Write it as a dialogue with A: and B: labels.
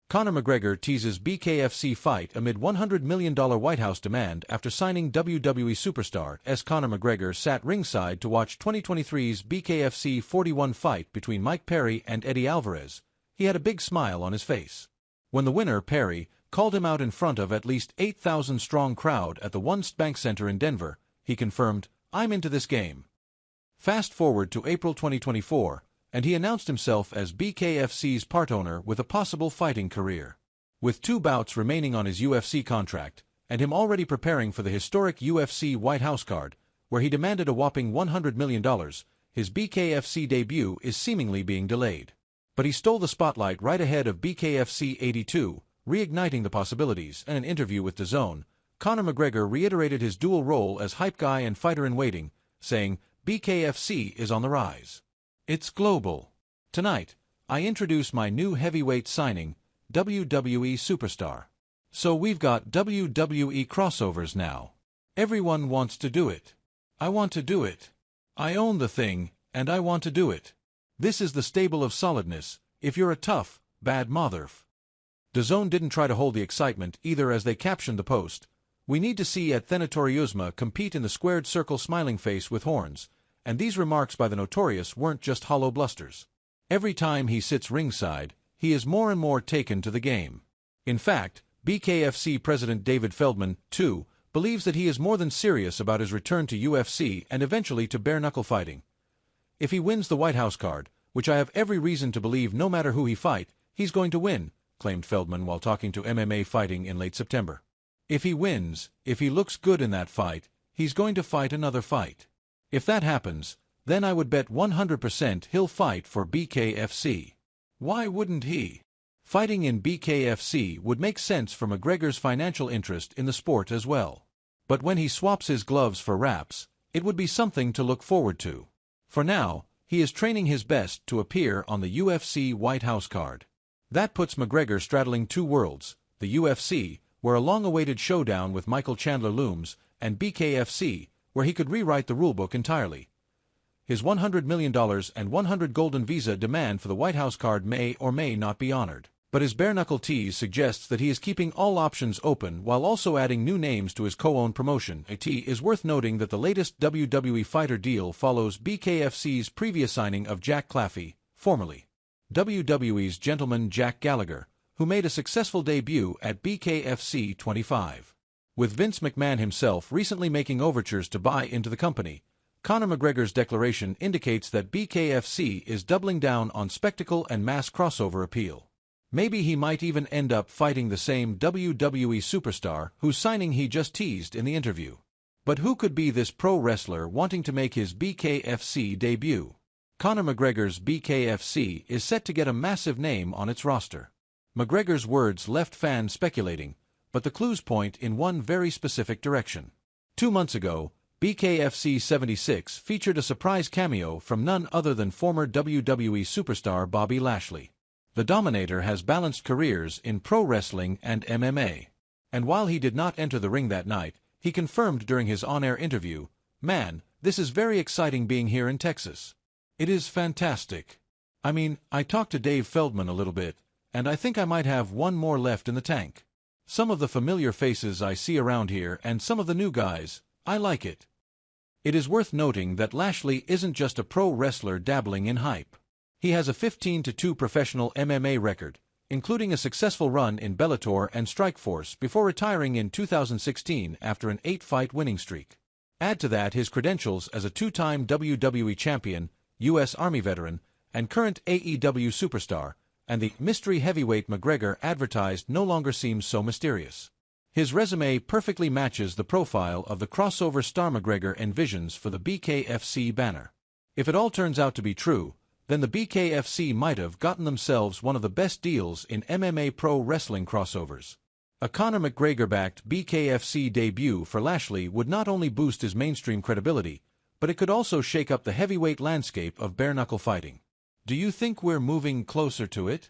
A: Conor McGregor teases BKFC fight amid $100 million White House demand after signing WWE superstar Conor McGregor sat ringside to watch 2023's BKFC 41 fight between Mike Perry and Eddie Alvarez. He had a big smile on his face. When the winner, Perry, called him out in front of at least 8,000-strong crowd at the One Bank Center in Denver, he confirmed, "I'm into this game." Fast forward to April 2024, and he announced himself as BKFC's part owner with a possible fighting career. With 2 bouts remaining on his UFC contract, and him already preparing for the historic UFC White House card, where he demanded a whopping $100 million, his BKFC debut is seemingly being delayed. But he stole the spotlight right ahead of BKFC 82, reigniting the possibilities. In an interview with DAZN, Conor McGregor reiterated his dual role as hype guy and fighter-in-waiting, saying, "BKFC is on the rise. It's global. Tonight, I introduce my new heavyweight signing, WWE superstar. So we've got WWE crossovers now. Everyone wants to do it. I want to do it. I own the thing, and I want to do it. This is the stable of solidness, if you're a tough, bad motherf." DAZN didn't try to hold the excitement either as they captioned the post, "We need to see Notorious compete in the squared circle smiling face with horns," and these remarks by the Notorious weren't just hollow blusters. Every time he sits ringside, he is more and more taken to the game. In fact, BKFC President David Feldman, too, believes that he is more than serious about his return to UFC and eventually to bare-knuckle fighting. "If he wins the White House card, which I have every reason to believe no matter who he fight, he's going to win," claimed Feldman while talking to MMA Fighting in late September. "If he wins, if he looks good in that fight, he's going to fight another fight. If that happens, then I would bet 100% he'll fight for BKFC. Why wouldn't he? Fighting in BKFC would make sense for McGregor's financial interest in the sport as well. But when he swaps his gloves for wraps, it would be something to look forward to. For now, he is training his best to appear on the UFC White House card. That puts McGregor straddling 2 worlds, the UFC, where a long-awaited showdown with Michael Chandler looms, and BKFC, where he could rewrite the rulebook entirely. His $100 million and 100 golden visa demand for the White House card may or may not be honored. But his bare-knuckle tease suggests that he is keeping all options open while also adding new names to his co-owned promotion. It is worth noting that the latest WWE fighter deal follows BKFC's previous signing of Jack Claffey, formerly WWE's gentleman Jack Gallagher, who made a successful debut at BKFC 25. With Vince McMahon himself recently making overtures to buy into the company, Conor McGregor's declaration indicates that BKFC is doubling down on spectacle and mass crossover appeal. Maybe he might even end up fighting the same WWE superstar whose signing he just teased in the interview. But who could be this pro wrestler wanting to make his BKFC debut? Conor McGregor's BKFC is set to get a massive name on its roster. McGregor's words left fans speculating, but the clues point in one very specific direction. 2 months ago, BKFC 76 featured a surprise cameo from none other than former WWE superstar Bobby Lashley. The Dominator has balanced careers in pro wrestling and MMA. And while he did not enter the ring that night, he confirmed during his on-air interview, "Man, this is very exciting being here in Texas. It is fantastic. I mean, I talked to Dave Feldman a little bit, and I think I might have one more left in the tank. Some of the familiar faces I see around here and some of the new guys, I like it." It is worth noting that Lashley isn't just a pro wrestler dabbling in hype. He has a 15-2 professional MMA record, including a successful run in Bellator and Strikeforce before retiring in 2016 after an 8-fight winning streak. Add to that his credentials as a 2-time WWE champion, U.S. Army veteran, and current AEW superstar, and the mystery heavyweight McGregor advertised no longer seems so mysterious. His resume perfectly matches the profile of the crossover star McGregor envisions for the BKFC banner. If it all turns out to be true, then the BKFC might have gotten themselves one of the best deals in MMA pro wrestling crossovers. A Conor McGregor-backed BKFC debut for Lashley would not only boost his mainstream credibility, but it could also shake up the heavyweight landscape of bare-knuckle fighting. Do you think we're moving closer to it?